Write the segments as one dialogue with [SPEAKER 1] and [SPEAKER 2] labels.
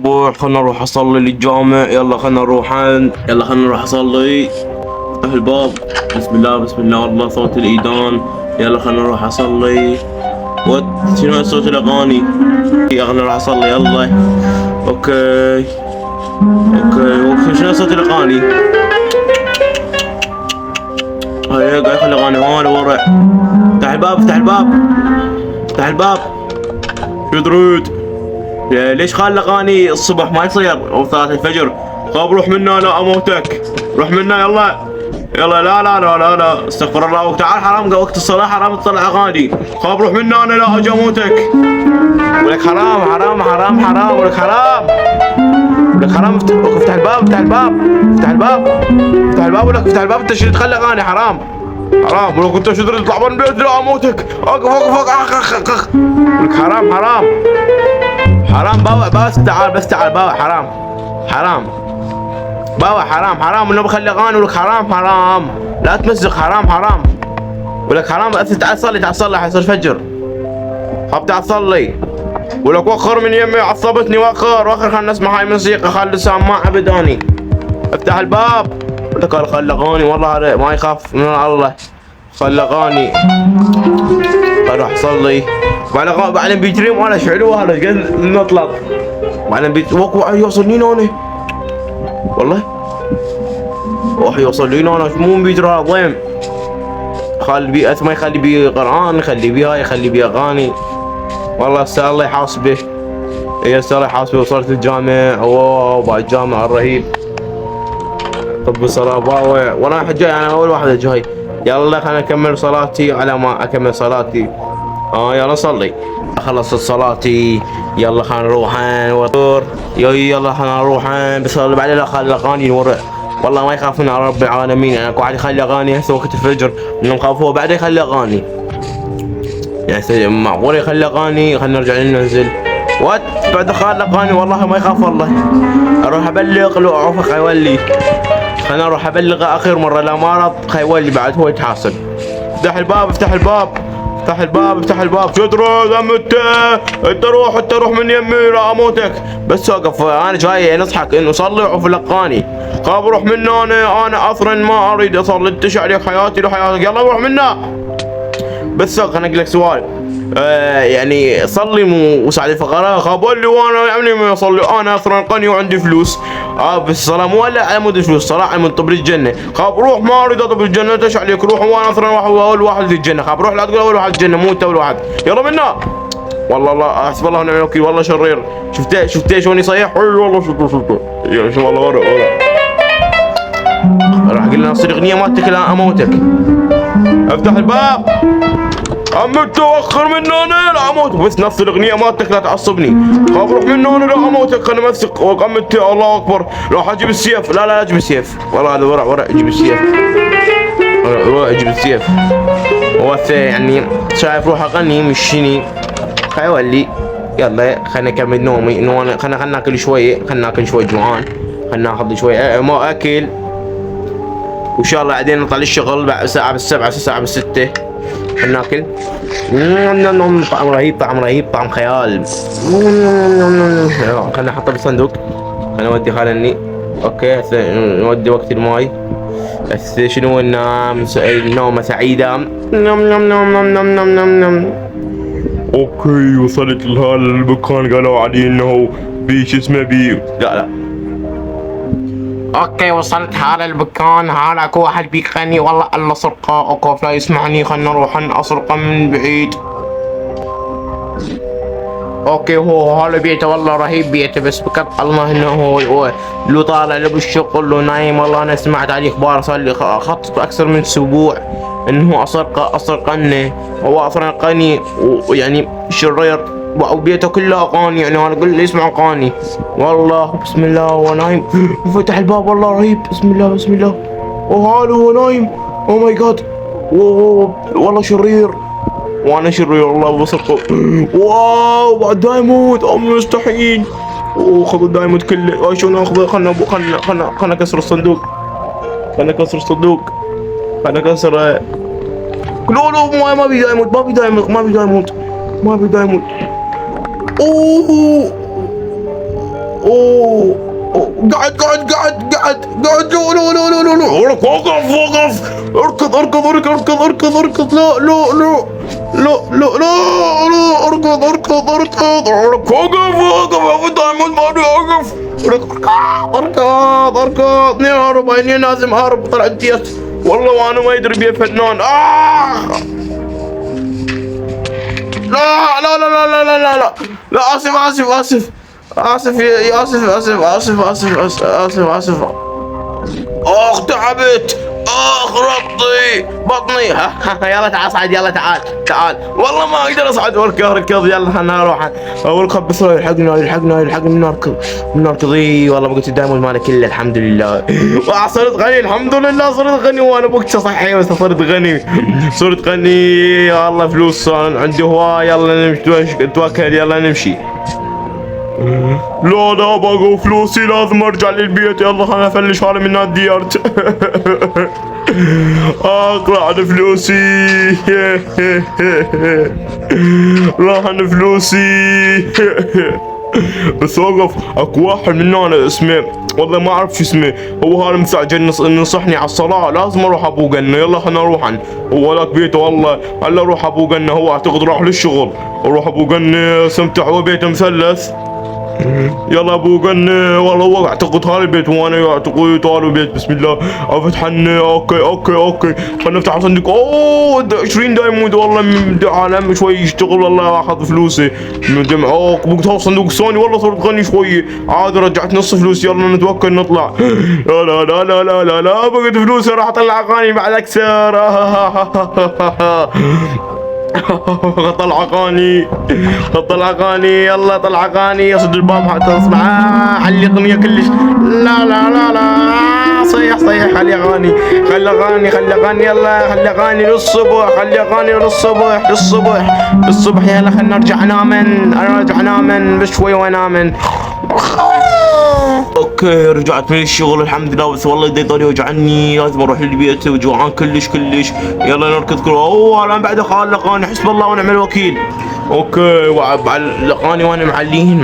[SPEAKER 1] خلنا نروح اصلي للجامع. يلا خلنا نروح يلا خلنا نروح اصلي. افتح الباب. بسم الله بسم الله الله صوت الاذان. يلا خلنا نروح اصلي. وات شنو صوت الاغاني؟ يلا خلنا نروح اصلي يلا. اوكي اوكي شنو صوت الاغاني؟ هاي قاعد يخلي اغاني هون ورا. افتح الباب افتح الباب افتح الباب. شو تريد؟ ليش خال اغاني الصبح ما يصير او صلاة الفجر؟ خاب روح منا لا اموتك. روح منا يلا يلا. لا لا لا لا لا استغفر الله. تعال حرام وقت الصلاة حرام تطلع اغاني. خاب روح منا انا لا اجي اموتك. ولك حرام حرام حرام حرام ولك حرام. ولك حرام. افتح الباب افتح الباب افتح الباب افتح الباب ولك افتح الباب. انت شو تخلي اغاني حرام حرام. ولو كنت شو تريد تطلع من البيت لا اموتك. اقف اقف اقف. ولك حرام حرام حرام. بابا بس تعال بس تعال بابا حرام حرام بابا حرام حرام. انه بخلي اغاني ولك حرام حرام. لا تمزق حرام حرام ولك حرام. تعال صلي تعال صلي حيصير فجر. خاب تعال صلي. ولك وخر من يمي عصبتني وخر وخر. خلنا نسمع هاي موسيقى خالد سامع بداني. افتح الباب. ولك خلي اغاني والله ما يخاف من الله. خلي اغاني. اروح صلي. بعدين بيجري وانا شعلو هذا قد نطلب. بعدين وقوع يوصلني انا والله. راح يوصلني انا مو بيجرى ضيم. خلي بي ما يخلي بي قرآن يخلي بي هاي يخلي بي اغاني. والله استاذ الله يحاسبه. يا استاذ الله يحاسبه. وصلت الجامع واو بعد الجامع الرهيب. طب الصلاة باوع وانا جاي انا اول واحد جاي. يلا خلينا نكمل صلاتي. على ما اكمل صلاتي يلا صلي. خلصت صلاتي. يلا خلينا نروح وطور. يلا خلينا نروح بس بعدين لا خلي الاغاني ورا. والله ما يخافون على رب العالمين. انا واحد يخلي اغاني هسه وقت الفجر انهم خافوه بعدين يخلي اغاني. يعني معقول يخلي اغاني. خلينا نرجع ننزل وات بعد خلي اغاني. والله ما يخاف والله. اروح ابلغ لو اعرفك حيولي. خلينا اروح ابلغ اخر مره لا مرض حيولي بعد هو يتحاسب. افتح الباب افتح الباب افتح الباب افتح الباب. شو تريد انت روح من يمي لا اموتك. بس وقف انا جاي نصحك انه صلي وعوف الاغاني. خاب روح منا انا اصلا ما اريد اصلي. انتش عليك حياتي لحياتك. يلا روح منا. بس خليني اقول لك سؤال. يعني صلي وساعد الفقراء. خابولي وانا يعني ما اصلي. انا اصلا غني وعندي فلوس. بس الصلاة مو ولا على مود الفلوس. الصلاة على مود طب الجنة. خاب روح ما اريد اطب الجنة. انتش عليك روح. وانا اصلا اول واحد في الجنة. خاب روح لا تقول اول واحد في الجنة مو انت اول واحد. يلا منا. والله الله حسب الله ونعم الوكيل. والله شرير. شفت شلون يصيح؟ اي والله شفته يا شو والله ورا راح اقول لنا نصير اغنية مالتك لا اموتك. افتح الباب. عم توخر من انا لا اموت. بس نفس الاغنيه مالتك لا تعصبني. خاف روح من انا لا اموتك. خليني امسك وقمت الله اكبر. راح اجيب السيف. لا لا اجيب السيف. والله هذا ورع اجيب السيف. ورع اجيب السيف. هو يعني شايف روح اغني مش شني حيولي. يلا خلينا نكمل نومي. انه خلينا ناكل شويه. خلينا ناكل شوي جوعان. خلينا ناخذ شوي ما اكل. وان شاء الله بعدين نطلع الشغل بعد ساعه بالسبعه ساعه بالسته. خلنا ناكل. طعم رهيب طعم رهيب طعم خيال. خلنا نحطه بالصندوق. خلنا نودي خلني. اوكي نودي وقت الماي. بس شنو ننام نومة سعيدة. نم نم نم نم نم نم نم نم. اوكي وصلت لهذا المكان. قالوا علي انه بي شو اسمه بي لا لا. اوكي وصلت هذا المكان. هذا اكو واحد بيغني والله الله سرقه. اكو لا يسمعني. خلنا نروح اسرقه من بعيد. اوكي هو هذا بيته والله رهيب بيته. بس بكت الله انه هو لو طالع له بالشغل لو نايم. والله انا سمعت عليه اخبار صار لي خطط اكثر من اسبوع انه هو اسرقني. هو اصلا غني ويعني شرير وبيته كله اغاني. يعني انا اقول له يسمع اغاني. والله بسم الله هو نايم. فتح الباب والله رهيب. بسم الله بسم الله. وهذا هو نايم. او ماي جاد. والله شرير. وانا شرير والله بسرقه. واو بعد دايموند. مستحيل. خذ الدايموند كله. شو ناخذه. خلنا نكسر الصندوق. خلنا نكسر الصندوق. خلنا نكسر. لا ما في دايموند ما في دايموند ما في دايموند ما في دايموند. اوه قاعد لا لا لا لا لا لا لك وقف اركض لا اركض لك وقف يا ابو دايموند مالي وقف لك اركض اهرب اني لازم اهرب طلعت ديت والله وانا ما يدري بيه فنان لا لا لا لا لا لا لا لا آسف اخ تعبت اخ بطني يلا تعال صعد يلا تعال والله ما اقدر اصعد اركض يلا خلنا نروح اول خبص يلحقني من نركض والله ما قلت دايما مالك كله الحمد لله صرت غني الحمد لله صرت غني وانا بوقت صحي بس صرت غني والله فلوس عندي هواي يلا نمشي نتوكل يلا نمشي لا باقوا فلوسي لازم ارجع للبيت يلا خلنا افلش حالي من الديارت اقرا على فلوسي راح عن فلوسي بس وقف اكو واحد من هنا اسمه والله ما اعرف شو اسمه هو هذا مستعجل نصحني على الصلاة لازم اروح ابو قنا يلا خلنا نروح هو لك بيته والله هلا اروح ابو قنا هو اعتقد راح للشغل اروح ابو قنا سمتح هو بيته مثلث يلا ابو قنا والله هو اعتقد هذا البيت وانا اعتقد هذا البيت بسم الله افتح اوكي خلنا نفتح صندوق 20 دايموند والله من عالم شوي يشتغل والله اخذ فلوسي من جمع بقيت صندوق ثاني والله صرت غني شوي عاد رجعت نص فلوس يلا نتوكل نطلع لا بقيت فلوسي راح اطلع اغاني بعد اكثر طلع اغاني يلا طلع اغاني يصد الباب حتى اسمع علي اغنيه كلش لا صيح خلي اغاني يلا خلي اغاني للصبح يلا خلينا نرجع نامن بشوي وانامن اوكي رجعت من الشغل الحمد لله بس والله يدي ضلي وجعني لازم اروح للبيت وجوعان كلش يلا نركض انا بعد خال لقاني حسب الله ونعم الوكيل اوكي لقاني وانا معليهن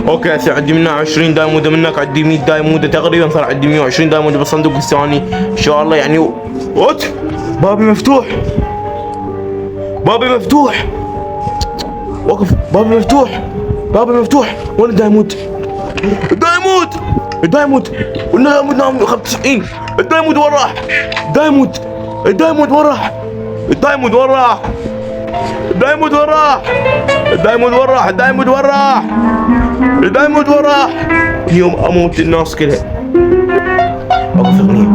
[SPEAKER 1] اوكي هسه عندي منها 20 دايموند منك عندي 100 دايموند تقريبا صار عندي 120 دايموند بالصندوق الثاني ان شاء الله يعني بابي مفتوح وقف بابي مفتوح وين الدايموند والدايموند 95 الدايموند وين راح الدايموند وين راح اليوم اموت الناس كلها اوقف اغنية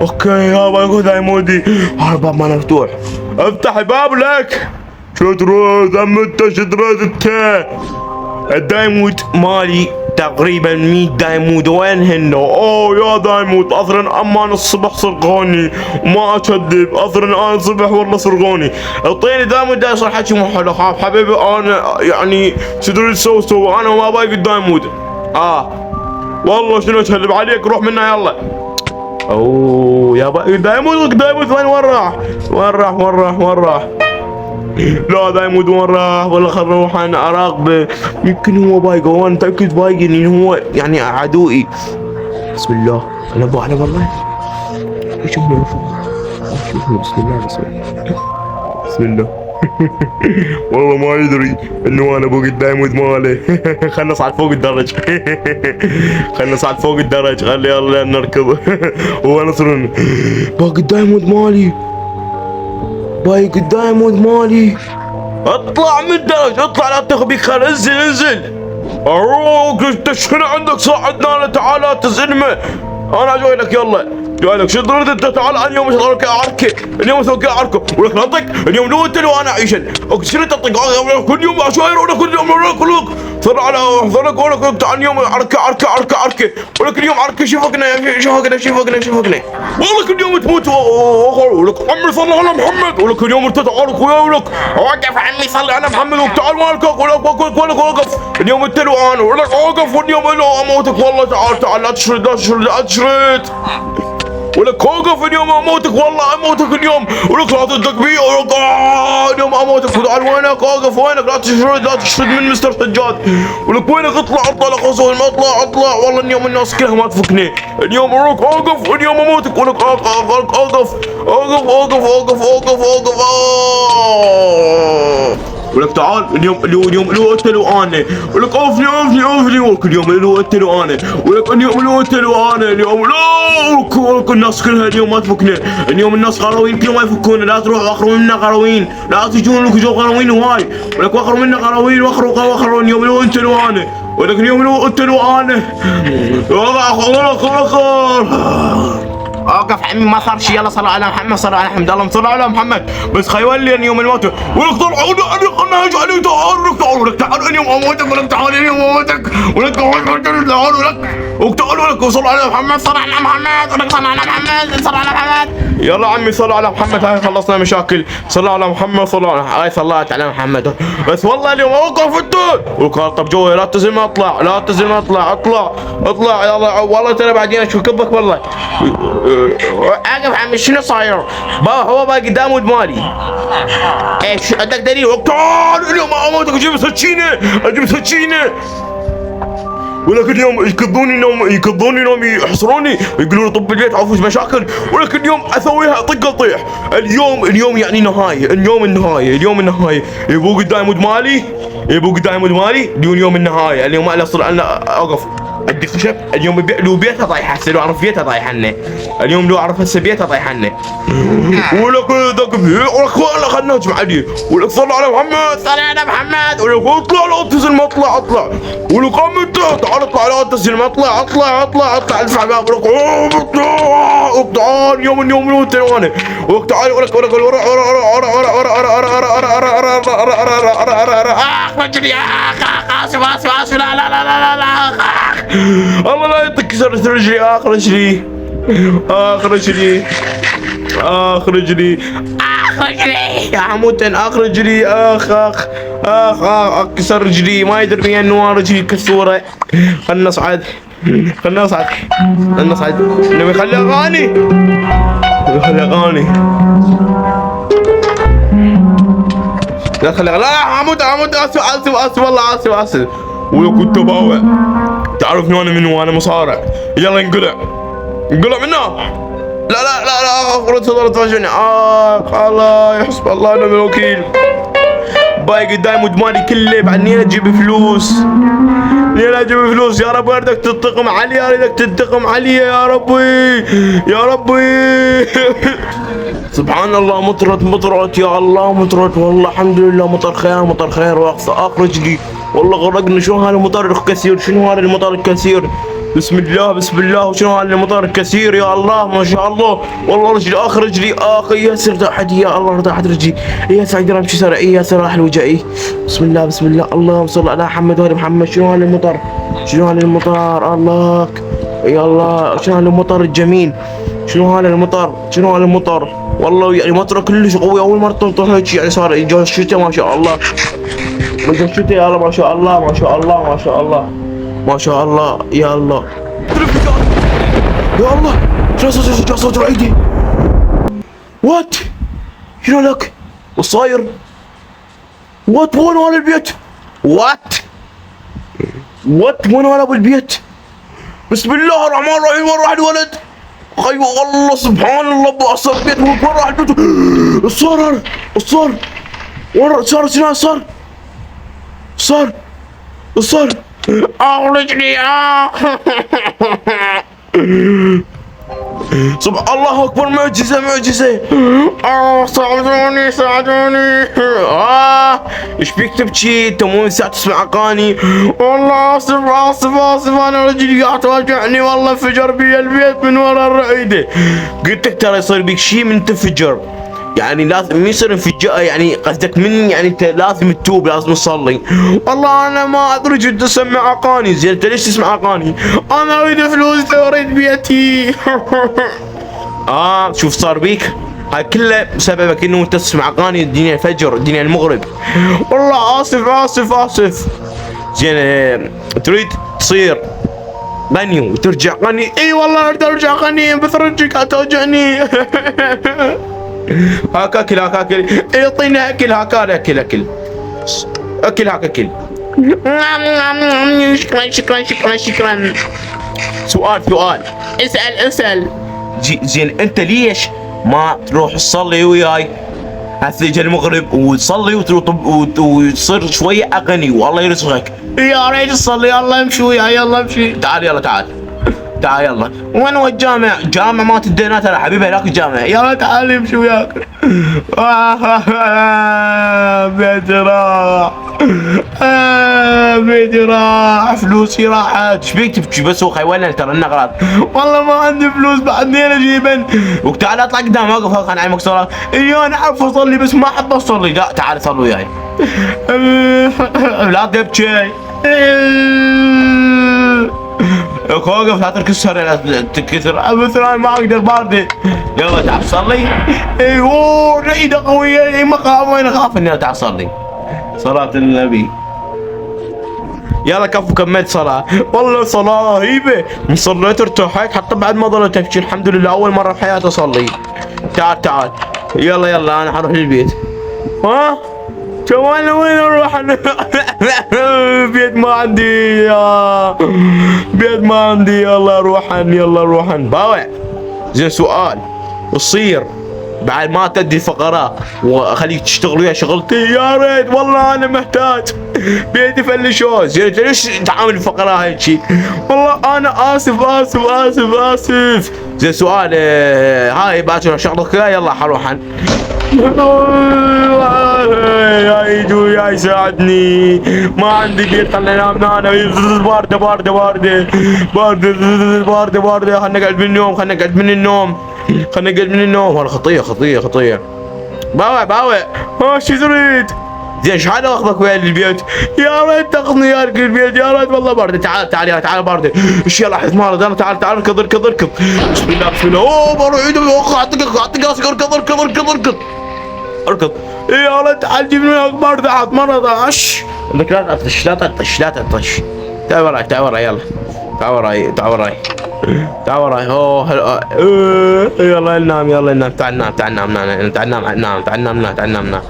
[SPEAKER 1] اوكي يا باقو دايموندي الباب ما مفتوح افتح الباب لك شدرد الدايموند مالي تقريبا 100 دايموند وينهن يا دايموند اصلا امان الصبح صرغوني وما اكذب اصلا انا الصبح والله صرغوني اعطيني دايموند يصير حكي مو حلو خاف حبيبي انا يعني شو تسوي انا ما باقي الدايموند والله شنو اتهلب عليك روح منا يلا يا باقي دايموند وين راح لا دايموند وين راح ولا خل نروح انا اراقبه يمكن هو بايقه وانا متاكد بايقه ان هو يعني عدوئي بسم الله انا بعلم والله شوفوا بسم الله والله ما يدري انه انا فوق الدايموند ماله خلنا نصعد فوق الدرج خلي يلا نركض هو نصرنا باقي الدايموند مالي اطلع من الدرج اطلع لا تخبيك خل انزل انت شنو عندك صعدنا تعال تزلمه انا جاي لك يلا شدرت انت تعال اليوم اشغلك اعركه ولك نطق اليوم لو انت لو انا عيشن شنو تطق كل يوم عشاير ولا كل يوم صار على حضرك ولك تعال اليوم عركه ولك اليوم عركه شوفكنا والله كل يوم تموت ولك عمي صلي على محمد ولك اليوم انت تعارك ولك وقف عمي صلي على محمد وتعال مالك ولك وقف اليوم انت لو انا ولك اوقف واليوم لو اموتك والله تعال لا تشرد ولك اوقف اليوم اموتك والله اموتك اليوم، ولك لا تصدق بي، ولك اليوم اموتك. تعال وينك؟ اوقف وينك؟ لا تشرد من مستر سجاد، ولك وينك؟ اطلع لك اصلا، اطلع والله اليوم الناس كلها ما تفكني اليوم. ولك اوقف اليوم اموتك، ولك اوقف. ولك تعال اليوم لو انت لو انا، ولك اوفني ولك اليوم لو انت لو انا، ولك اليوم لو انت لو انا اليوم لا. ولك الناس كلها اليوم ما تفكنا اليوم، الناس قرويين كلهم ما يفكونا. لا تروح واخروا منا قرويين، لا تجون لك جو قرويين هواي، ولك واخروا منا قرويين واخروا اليوم لو انت لو انا، ولك اليوم لو انت لو انا. اوقف عمي ما صار شيء، يلا صلوا على محمد، صلوا على محمد، اللهم صل على محمد. بس خيولي اليوم الموت، ولك طلعوا لي خلنا اجعلوا تعالوا اليوم اموتك، ولك تعالوا اليوم اموتك، ولك تعالوا لك وصلوا على محمد، صلوا على محمد، ولك صلوا على محمد، صلوا على محمد. يلا عمي صلوا على محمد، هاي خلصنا مشاكل. صلوا على محمد، صلوا على هاي صليت على محمد. بس والله اليوم اوقف انت، ولك طب جوي لا تنزل ما اطلع، لا تنزل ما اطلع يلا والله ترى بعدين اشوف كبك والله. اقف عمي شنو صاير؟ هو باقي قدام ود مالي. ايش عندك دليل؟ تعال اليوم اموتك، اجيب سكينه. ولكن اليوم يكضوني نوم يحصروني ويقولوا لي طب البيت عفوش مشاكل، ولكن اليوم اسويها طق اطيح. اليوم يعني نهايه، اليوم النهايه. يبو قدام ود مالي اليوم النهايه. اليوم انا اوقف ادي خشب. اليوم لو بيتها طايحه هسه، لو اعرف بيتها طايحه لنا اليوم، لو اعرف هسه بيتها طايحه لنا. ولك والله خلنا نهجم عليه، ولك صلوا على محمد، ولك اطلع لا تنزل ما اطلع، ولك قام انت تعال اطلع لا تنزل ما اطلع ادفع باب، ولك تعال اليوم انت وانا، ولك تعال ولك ورا رجلي اسف لا الله لا يعطيك كسرت رجلي، اخ رجلي يا حموتن، اخ رجلي اخ كسر رجلي، ما يدري انه رجلي كسوره. خلنا نصعد نبي خلي اغاني لا حمود اسف والله اسف. ولو كنت باوع تعرفني انا منو، انا مصارع. يلا انقلع منه. لا اخرج صدرت وجهني. الله يحسب الله ونعم الوكيل. باقي قدام ودماني كله، بعدني اجيب فلوس يا رب. اريدك تنتقم علي يا ربي سبحان الله. مطرت يا الله، مطرت والله الحمد لله، مطر خير واخرج لي والله غرقنا. شو هذا المطر الكثير؟ شنو هذا المطر الكثير؟ بسم الله وشنو هذا المطر الكثير؟ يا الله ما شاء الله والله. رجلي رجلي ياسر ارتاحت، يا الله ارتاحت رجلي. ياسر اقدر امشي سريع، ياسر راح الوجع. بسم الله اللهم صل على محمد وال محمد. شنو هذا المطر الله يا الله، شنو هذا المطر الجميل؟ شنو هذا المطر والله يعني مطر كلش قوي. اول مره تمطر هيك يعني صار جو الشتاء ما شاء الله، يا الله ما شاء الله يا الله. يا الله جا صوت العيدي. وات شنو لك؟ وش صاير؟ وات وين هذا البيت؟ وات وين هذا ابو البيت؟ بسم الله الرحمن الرحيم. وين راح الولد؟ ايوه والله سبحان الله بأصل البيت. وين راح البيت؟ الصار وين صار رجلي سبحان الله اكبر. معجزه ساعدوني ايش بيك تبكي؟ انت مو من ساعه تسمع اغاني؟ والله اسف انا رجلي قاعد توجعني والله. انفجر بي البيت من ورا الرعيده. قلت لك ترى يصير بيك شيء من تنفجر، يعني لازم يصير انفجار، يعني قصدك من يعني انت لازم تتوب، لازم تصلي. والله انا ما ادري جد اسمع اغاني. زين انت ليش تسمع اغاني؟ انا اريد فلوس، اريد بيتي. شوف صار بيك هاي كله بسببك انه انت تسمع اغاني الدنيا الفجر الدنيا المغرب. والله اسف. زين تريد تصير غني وترجع غني. اي والله اريد ارجع غني بس رجلك توجعني. هاك اكل هاك اكل. اعطيني اكل هاك اكل اكل اكل هاك اكل. شكرا شكرا شكرا شكرا. سؤال اسال. زين انت ليش ما تروح تصلي وياي هسه يجي المغرب وتصلي وتصير شويه اغني والله يرزقك. يا ريت تصلي. يلا امشي وياي يلا امشي. تعال يلا تعال يلا. وين هو الجامع؟ جامع مات الدينات ترى حبيبي هناك الجامع. يلا تعال امشي وياك. بيتي راح. بيتي راح. فلوسي راحت. ايش بيك تبكي بس هو خيولنا ترى النغرات. والله ما عندي فلوس بعد منين اجيبن. تعال اطلع قدام اوقف هاك انا عمك صلاة. ايوه انا اعرف اصلي بس ما احب اصلي. لا تعال صل وياي. لا تبكي. اوقف لا تكسر لا تكسر. بس انا ما اقدر باردة. يلا تعال صلي. ايوه ريدة قوية. ما اخاف وين اخاف اني تعال صلي. صلاة النبي. يلا كفو كملت صلاة. والله صلاة رهيبة. من صليت ارتحت حتى بعد ما ظلت ابكي. الحمد لله اول مرة بحياتي اصلي. تعال يلا انا حروح للبيت. ها شوالنا وين نروح؟ بيت ما عندي بيت ما عندي. يلا روحن باوع. زين سؤال تصير بعد ما تدي الفقراء واخليك تشتغل ويا شغلتي؟ يا ريت والله انا محتاج. بيتي فلشوه. زين ليش تعامل الفقراء هيك؟ والله انا اسف. زين سؤال هاي باكر شغلك. يلا حروحن. يا يجو يا يساعدني ما عندي بيت. خليني انام انا. باردة. خلنا نقعد من النوم. هذا خطية. باوع شو تريد؟ زين شحال اخذك ويا البيت؟ يا ريت تاخذني يا البيت. يا ريت والله باردة. تعال باردة. ايش يلا حزمارة انا. تعال اركض. بسم الله. اوه بروح اعطيك راسك. اركض. يا ولد تعال جيب لي اخبار ذات مرة. لك لا تطش. تعال وراي يلا. تعال وراي. اوه يلا نام. تعال نام.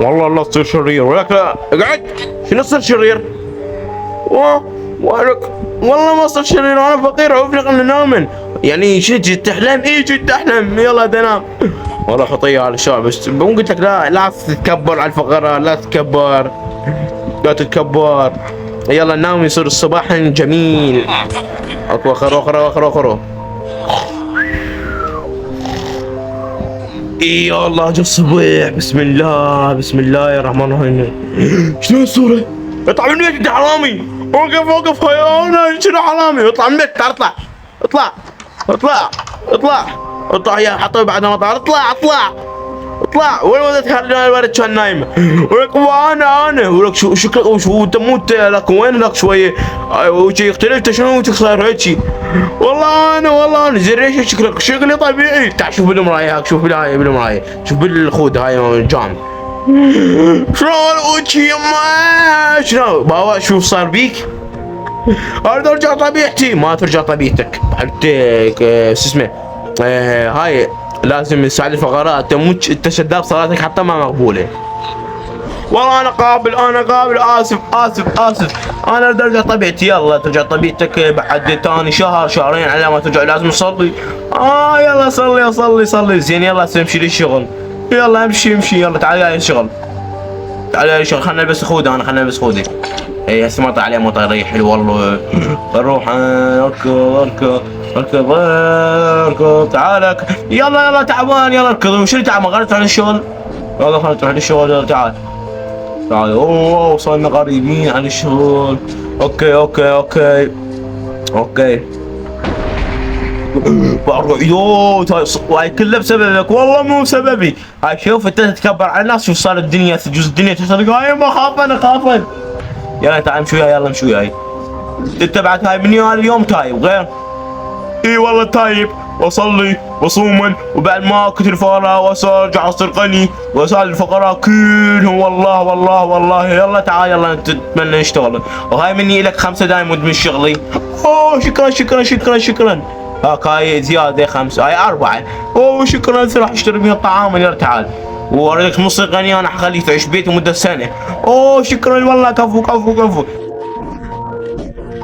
[SPEAKER 1] والله تصير شرير ولك لا اقعد. شنو تصير شرير؟ وينك؟ والله ما صرت شرير. انا فقير وافرق من نوم. يعني شو جيت تحلم؟ جيت تحلم. يلا تنام. والله خطية على الشعب. بس قلت لك لا تتكبر على الفقراء. لا تتكبر. يلا نام يصير الصباح جميل. اخر. اي والله جا الصبح. بسم الله الرحمن الرحيم. شنو الصورة؟ اطلع من البيت انت حرامي. وقف هيا. شنو حرامي؟ اطلع من البيت. تعال اطلع يا حطوي بعد ما طلع. اطلع. وين وديت الولد كان نايم؟ ولك انا ولك شو تموت لك وين لك شويه وشي اختلفت. شنو صاير هيك؟ والله انا زين ليش شكلي طبيعي. تعال شوف بالمرايه. شوف بالمرايه. شوف بالخود هاي الجام. شلون وجهي يما؟ شنو بابا شوف صار بيك؟ اريد ارجع طبيعتي. ما ترجع طبيعتك. حقتك شو اسمه هاي لازم تساعد الفقراء. انت شداب صلاتك حتى ما مقبوله. والله انا قابل. اسف. انا اريد ارجع طبيعتي. يلا ترجع طبيعتك بعد ثاني شهرين على ما ترجع. لازم نصلي. يلا صلي. زين يلا امشي للشغل. يلا امشي. يلا تعال لي الشغل. خلنا نلبس خودي. اي هسه ما طلع عليه مطر ريح حلو والله. نروح اركض. تعالك يلا تعبان. يلا اركض. وشو تعب ما غيرت عن الشغل. يلا خلنا تروح للشغل. يلا تعال. اوه وصلنا قريبين عن الشغل. اوكي. هاي كلها بسببك. والله مو بسببي. هاي شوف انت تتكبر على الناس. شوف صار الدنيا تجوز الدنيا تحترق. هاي ما خافن. يلا تعال امشي وياي. انت بعد هاي من اليوم تايب غير. اي والله تايب. واصلي وصوما، وبعد ما كنت الفقراء وارجع اصير غني واساعد الفقراء كلهم. والله والله والله. يلا تعال يلا نتمنى نشتغل. وهاي مني لك 5 دايموند من شغلي. اوه شكرا شكرا شكرا شكرا. هاك هاي زيادة 5، هاي 4. اوه شكرا راح اشتري بها طعام. يلا تعال واريدك نص غني، انا حخليك تعيش بيتي مدة سنة. اوه شكرا والله، كفو كفو كفو.